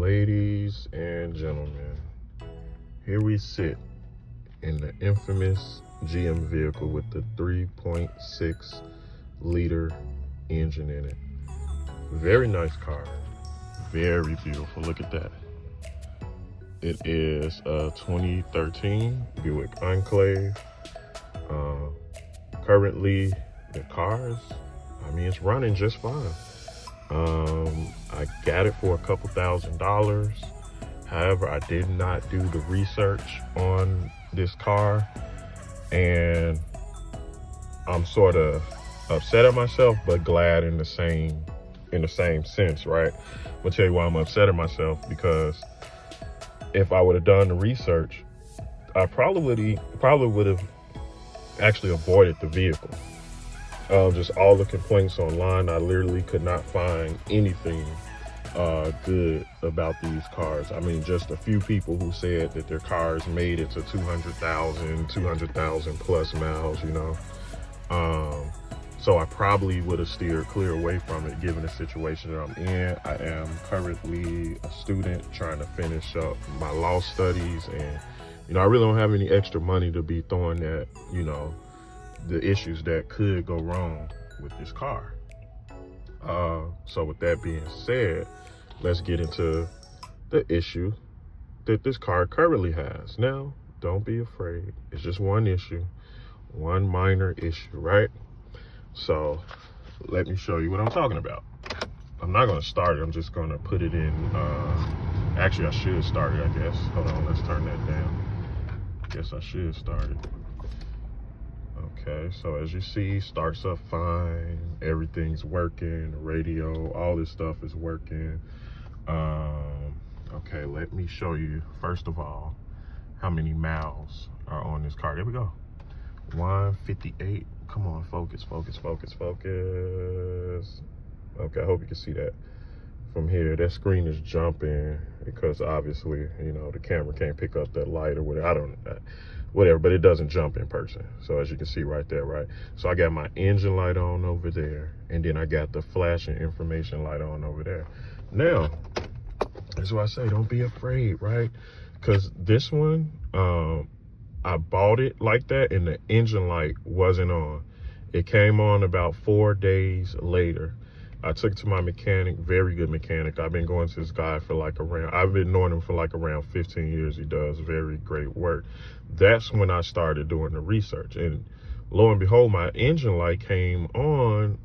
Ladies and gentlemen, here we sit in the infamous GM vehicle with the 3.6 liter engine in it. Very nice car, very beautiful. Look at that. It is a 2013 Buick Enclave. Currently, the car is, it's running just fine. I got it for a couple $1,000s. However, I did not do the research on this car, and I'm sort of upset at myself, but glad in the same sense, right? I'm gonna tell you why I'm upset at myself, because if I would have done the research, I probably would have actually avoided the vehicle. Just all the complaints online, I literally could not find anything good about these cars. Just a few people who said that their cars made it to 200,000 plus miles, so I probably would have steered clear away from it given the situation that I'm in. I am currently a student trying to finish up my law studies, and I really don't have any extra money to be throwing at, the issues that could go wrong with this car. So with that being said, let's get into the issue that this car currently has. Now, don't be afraid. It's just one issue, one minor issue, right? So let me show you what I'm talking about. I'm not going to start it. I'm just going to put it in. Actually, I should start it, I guess. Hold on, let's turn that down. I guess I should start it. Okay, so as you see, starts up fine. Everything's working. The radio, all this stuff is working. Okay, let me show you, first of all, how many miles are on this car. There we go. 158. Come on, focus. Okay, I hope you can see that from here. That screen is jumping because obviously, the camera can't pick up that light or whatever. I don't know. Whatever, but it doesn't jump in person. So as you can see right there, right? So I got my engine light on over there, and then I got the flashing information light on over there. Now, that's why I say don't be afraid, right? Because this one, I bought it like that, and the engine light wasn't on. It came on about 4 days later. I took it to my mechanic, very good mechanic. I've been going to this guy for I've been knowing him for around 15 years. He does very great work. That's when I started doing the research. And lo and behold, my engine light came on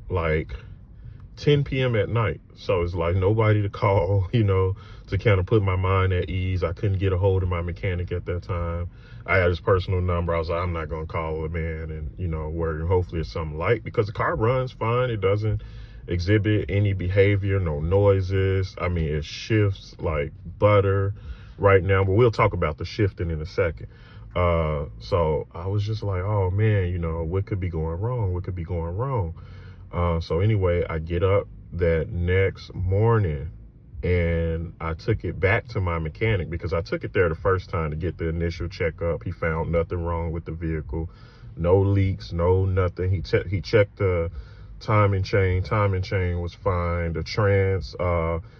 10 p.m. at night. So it's nobody to call, to kind of put my mind at ease. I couldn't get a hold of my mechanic at that time. I had his personal number. I was like, I'm not going to call the man and, worry. Hopefully it's something light, because the car runs fine. It doesn't exhibit any behavior, no noises. It shifts like butter right now, but we'll talk about the shifting in a second. So I was just like, oh man, what could be going wrong? So anyway, I get up that next morning and I took it back to my mechanic, because I took it there the first time to get the initial checkup. He found nothing wrong with the vehicle, no leaks, no nothing. He checked the timing chain was fine. The trans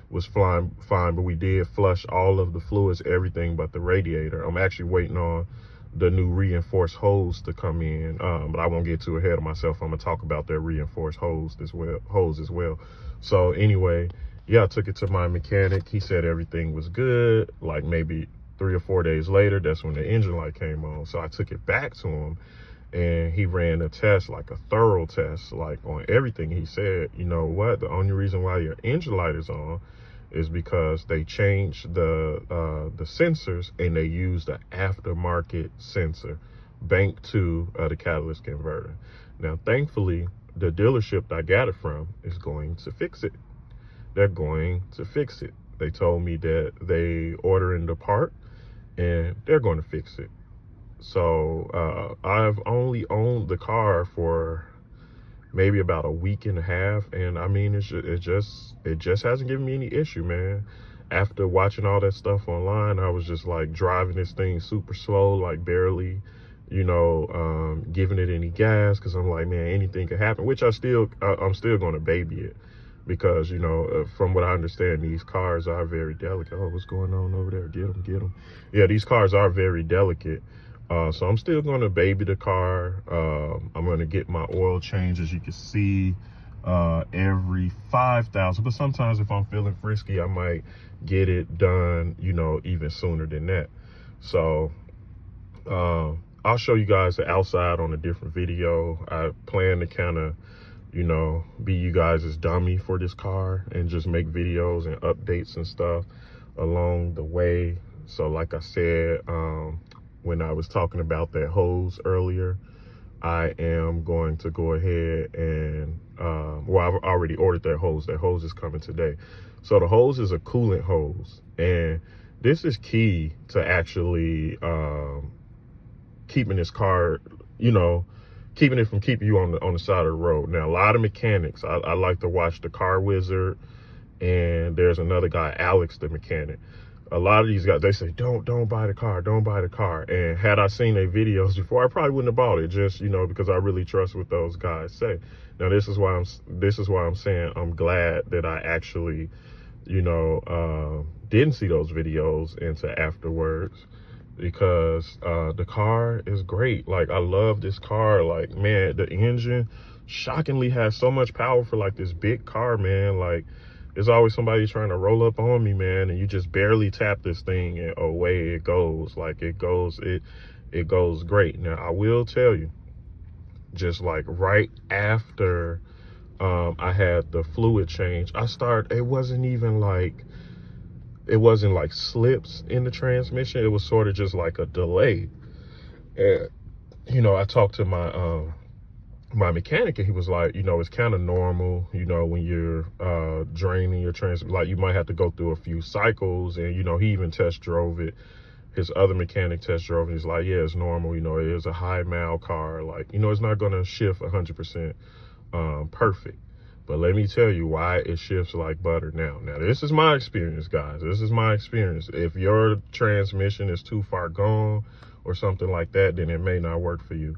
was fine, but we did flush all of the fluids, everything but the radiator. I'm actually waiting on the new reinforced hose to come in, but I won't get too ahead of myself. I'm gonna talk about that reinforced hose as well. So anyway, yeah, I took it to my mechanic. He said everything was good. Maybe 3 or 4 days later, that's when the engine light came on. So I took it back to him, and he ran a test, a thorough test, on everything. He said, you know what, the only reason why your engine light is on is because they changed the sensors, and they used the aftermarket sensor banked to the catalyst converter. Now, thankfully, the dealership that I got it from is going to fix it. They're going to fix it. They told me that they ordering the part, and they're going to fix it. So I've only owned the car for maybe about a week and a half, and it just hasn't given me any issue, man. After watching all that stuff online, I was just driving this thing super slow, barely, giving it any gas, because I'm like, man, anything could happen. Which I'm still going to baby it. because, you know, from what I understand, these cars are very delicate. Oh, what's going on over there? Get them, get them. Yeah, these cars are very delicate. So I'm still going to baby the car. I'm going to get my oil change, as you can see, every 5,000. But sometimes if I'm feeling frisky, I might get it done, you know, even sooner than that. So I'll show you guys the outside on a different video. I plan to kind of, you know, be you guys' dummy for this car and just make videos and updates and stuff along the way. So like I said, when I was talking about that hose earlier, I am going to go ahead and, well, I've already ordered that hose. That hose is coming today. So the hose is a coolant hose, and this is key to actually keeping this car, you know, keeping it from keeping you on the side of the road. Now, a lot of mechanics, I like to watch the Car Wizard, and there's another guy, Alex the mechanic. A lot of these guys, they say, don't buy the car, don't buy the car. And had I seen their videos before, I probably wouldn't have bought it, just, you know, because I really trust what those guys say. Now, this is why I'm saying I'm glad that I actually, you know, didn't see those videos into afterwards, because the car is great. Like, I love this car. Like, man, the engine shockingly has so much power for like this big car, man. Like, there's always somebody trying to roll up on me, man, and you just barely tap this thing and away it goes. Like, it goes great. Now, I will tell you, just like right after I had the fluid change, it wasn't like slips in the transmission. It was sort of just like a delay. And, you know, I talked to my mechanic, and he was like, you know, it's kind of normal, you know, when you're draining your transmission, like you might have to go through a few cycles. And, you know, he even test drove it. His other mechanic test drove it. He's like, yeah, it's normal. You know, it is a high mile car. Like, you know, it's not going to shift 100% perfect. But let me tell you why it shifts like butter now. Now, this is my experience, guys. This is my experience. If your transmission is too far gone or something like that, then it may not work for you.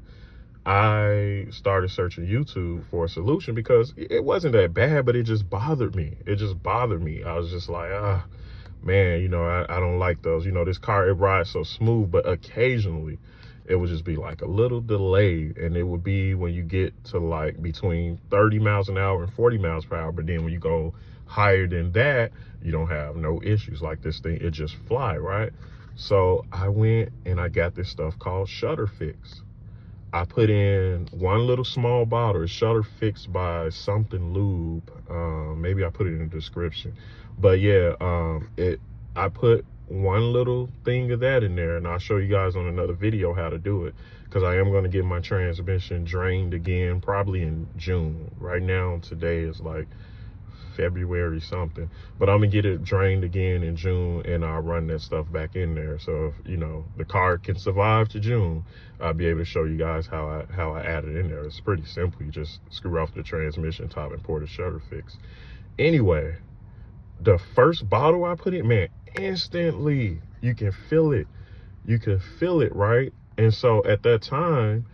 I started searching YouTube for a solution because it wasn't that bad, but it just bothered me. It just bothered me. I was just like, man, you know, I don't like those. You know, this car, it rides so smooth, but occasionally it would just be like a little delay. And it would be when you get to like between 30 miles an hour and 40 miles per hour. But then when you go higher than that, you don't have no issues. Like, this thing, it just fly, right? So I went and I got this stuff called Shutter Fix. I put in one little small bottle. It's Shutter Fix by something lube. Maybe I put it in the description. But yeah, I put one little thing of that in there, and I'll show you guys on another video how to do it, because I am going to get my transmission drained again probably in June. Right now, today is like February something, but I'm gonna get it drained again in June, and I'll run that stuff back in there. So if, you know, the car can survive to June, I'll be able to show you guys how I add it in there. It's pretty simple. You just screw off the transmission top and pour the Shutter Fix. Anyway, the first bottle I put in, man, instantly you can feel it. You can feel it, right? And so at that time,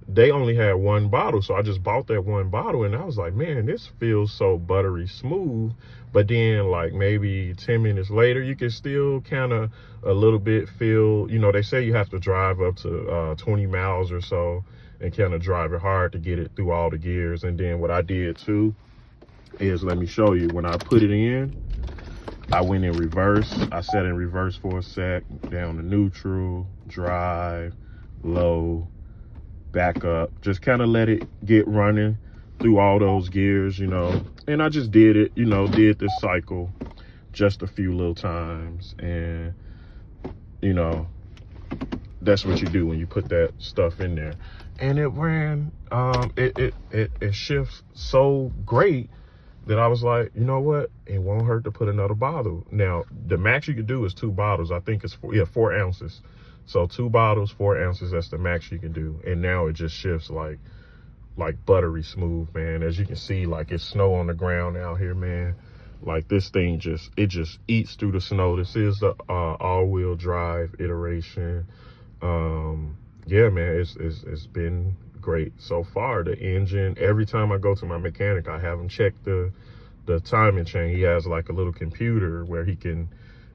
they only had one bottle, so I just bought that one bottle, and I was like, man, this feels so buttery smooth. But then, like, maybe 10 minutes later, you can still kind of a little bit feel, you know, they say you have to drive up to 20 miles or so and kind of drive it hard to get it through all the gears. And then what I did too is, let me show you, when I put it in, I went in reverse. I set in reverse for a sec, down to neutral, drive, low, back up, just kind of let it get running through all those gears, you know. And I just did it, you know, did this cycle just a few little times. And, you know, that's what you do when you put that stuff in there. And it ran, it shifts so great that I was like, you know what, it won't hurt to put another bottle. Now, the max you could do is 2 bottles. I think it's 4 ounces. So 2 bottles, 4 ounces, that's the max you can do. And now it just shifts like buttery smooth, man. As you can see, like, it's snow on the ground out here, man. Like, this thing just eats through the snow. This is the all-wheel drive iteration. Yeah, man, it's been great so far. The engine, every time I go to my mechanic, I have him check the the timing chain. He has like a little computer where he can,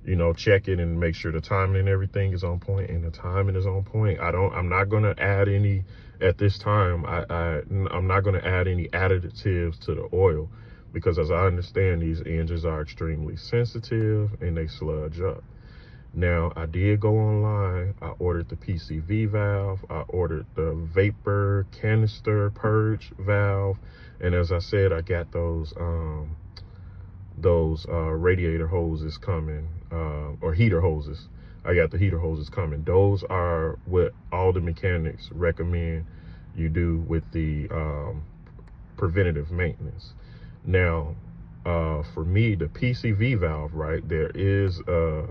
you know, check it and make sure the timing and everything is on point, and the timing is on point. I'm not going to add any at this time. I'm not going to add any additives to the oil, because as I understand, these engines are extremely sensitive and they sludge up. Now, I did go online. I ordered the PCV valve. I ordered the vapor canister purge valve. And as I said, I got those radiator hoses coming, or heater hoses. I got the heater hoses coming. Those are what all the mechanics recommend you do with the preventative maintenance. Now, for me, the PCV valve, right, there is a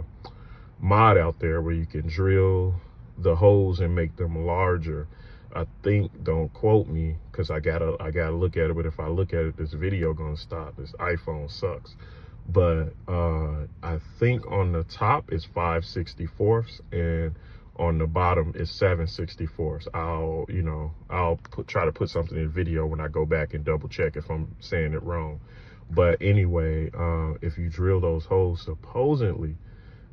mod out there where you can drill the holes and make them larger. I think, don't quote me, because I gotta look at it, but if I look at it, this video gonna stop. This iPhone sucks. But I think on the top is 5/64, and on the bottom is 7/64. I'll try to put something in the video when I go back and double check if I'm saying it wrong. But anyway, if you drill those holes, supposedly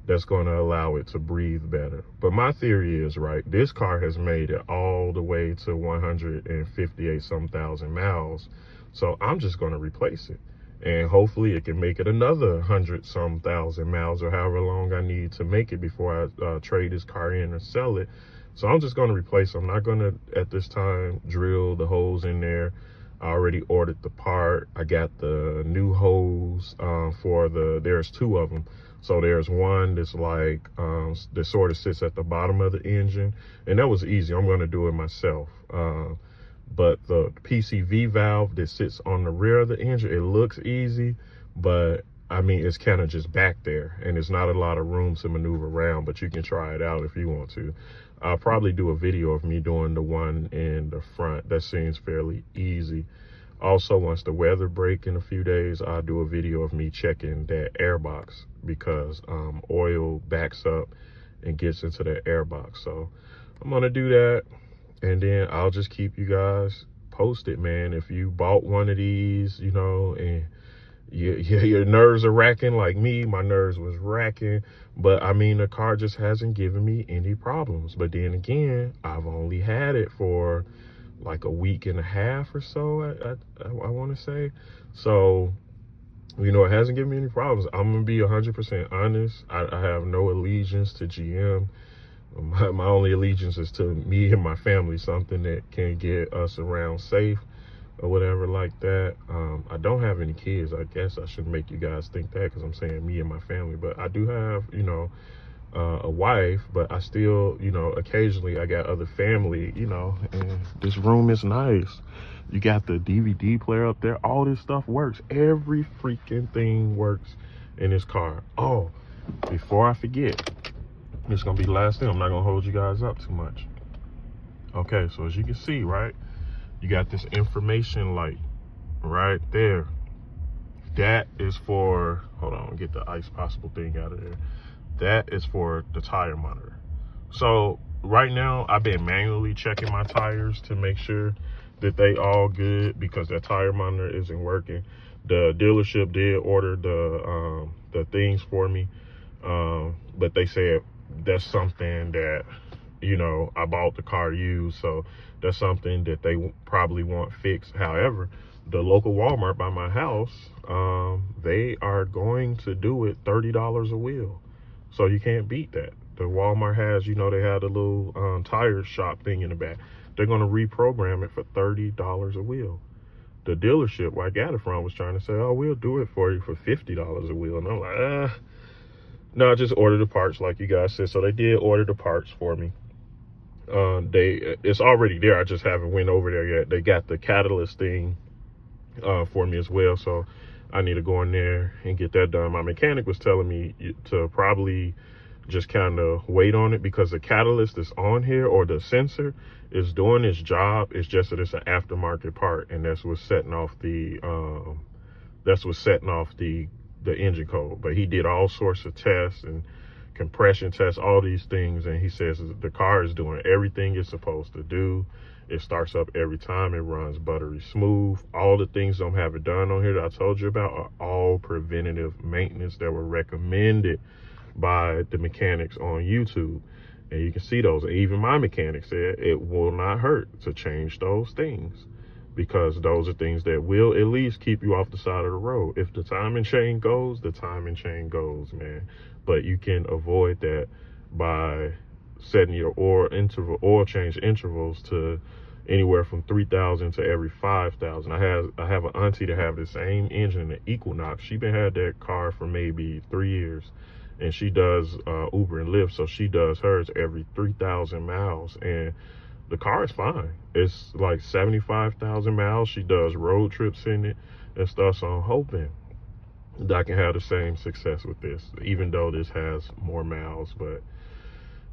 that's going to allow it to breathe better. But my theory is, right, this car has made it all the way to 158 some thousand miles. So I'm just going to replace it. And hopefully it can make it another 100 some thousand miles, or however long I need to make it before I trade this car in or sell it. So I'm just going to replace it. I'm not going to, at this time, drill the holes in there. I already ordered the part. I got the new hose there's two of them. So there's one that's like, that sort of sits at the bottom of the engine. And that was easy. I'm going to do it myself. But the PCV valve that sits on the rear of the engine, it looks easy, but I mean, it's kind of just back there, and there's not a lot of room to maneuver around, but you can try it out if you want to. I'll probably do a video of me doing the one in the front. That seems fairly easy. Also, once the weather break in a few days, I'll do a video of me checking that airbox, because oil backs up and gets into that airbox. So I'm going to do that. And then I'll just keep you guys posted, man. If you bought one of these, you know, and your nerves are racking like me, my nerves was racking. But I mean, the car just hasn't given me any problems. But then again, I've only had it for like a week and a half or so, I want to say. So, you know, it hasn't given me any problems. I'm going to be 100% honest. I have no allegiance to GM. My only allegiance is to me and my family, something that can get us around safe or whatever like that. I don't have any kids. I guess I shouldn't make you guys think that, because I'm saying me and my family. But I do have, you know, a wife, but I still, you know, occasionally I got other family, you know, and this room is nice. You got the DVD player up there. All this stuff works. Every freaking thing works in this car. Oh, before I forget, this is going to be the last thing. I'm not going to hold you guys up too much. Okay, so as you can see, right, you got this information light right there. That is for, hold on, get the ice possible thing out of there. That is for the tire monitor. So right now, I've been manually checking my tires to make sure that they all good, because that tire monitor isn't working. The dealership did order the things for me, but they said that's something that, you know, I bought the car used, so that's something that they probably want fixed. However, the local Walmart by my house, they are going to do it $30 a wheel. So you can't beat that. The Walmart has, you know, they had a little tire shop thing in the back. They're going to reprogram it for $30 a wheel. The dealership where I got it from was trying to say, oh, we'll do it for you for $50 a wheel. And I'm like, no, I just ordered the parts like you guys said. So they did order the parts for me. It's already there. I just haven't went over there yet. They got the catalyst thing for me as well. So I need to go in there and get that done. My mechanic was telling me to probably just kind of wait on it, because the catalyst that's on here, or the sensor, is doing its job. It's just that it's an aftermarket part, and that's what's setting off the engine code. But he did all sorts of tests and compression test, all these things, and he says the car is doing everything it's supposed to do. It starts up every time. It runs buttery smooth. All the things I'm having done on here that I told you about are all preventative maintenance that were recommended by the mechanics on YouTube. And you can see those. Even my mechanic said it will not hurt to change those things, because those are things that will at least keep you off the side of the road. If the timing chain goes, the timing chain goes, man. But you can avoid that by setting your oil change intervals to anywhere from 3,000 to every 5,000. I have an auntie that have the same engine, an Equinox. She been had that car for maybe 3 years, and she does Uber and Lyft, so she does hers every 3,000 miles, and the car is fine. It's like 75,000 miles. She does road trips in it and stuff, so I'm hoping that I can have the same success with this, even though this has more miles. But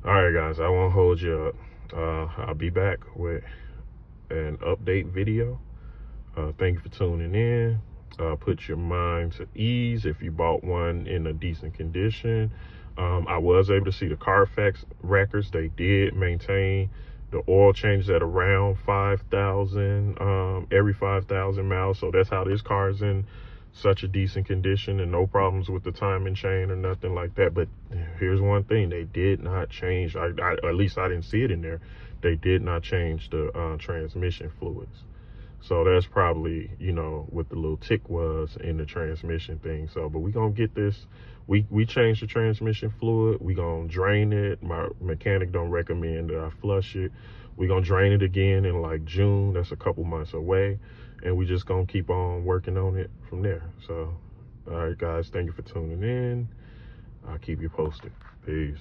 all right, guys, I won't hold you up. I'll be back with an update video. Thank you for tuning in. Put your mind to ease if you bought one in a decent condition. I was able to see the Carfax records. They did maintain the oil changes at around 5,000 every 5,000 miles. So that's how this car is in such a decent condition, and no problems with the timing chain or nothing like that. But here's one thing: they did not change. At least I didn't see it in there. They did not change the transmission fluids. So that's probably, you know, what the little tick was in the transmission thing. So, but we gonna get this. We changed the transmission fluid. We gonna drain it. My mechanic don't recommend that I flush it. We gonna drain it again in like June. That's a couple months away, and we just gonna keep on working on it from there. So, all right, guys, thank you for tuning in. I'll keep you posted. Peace.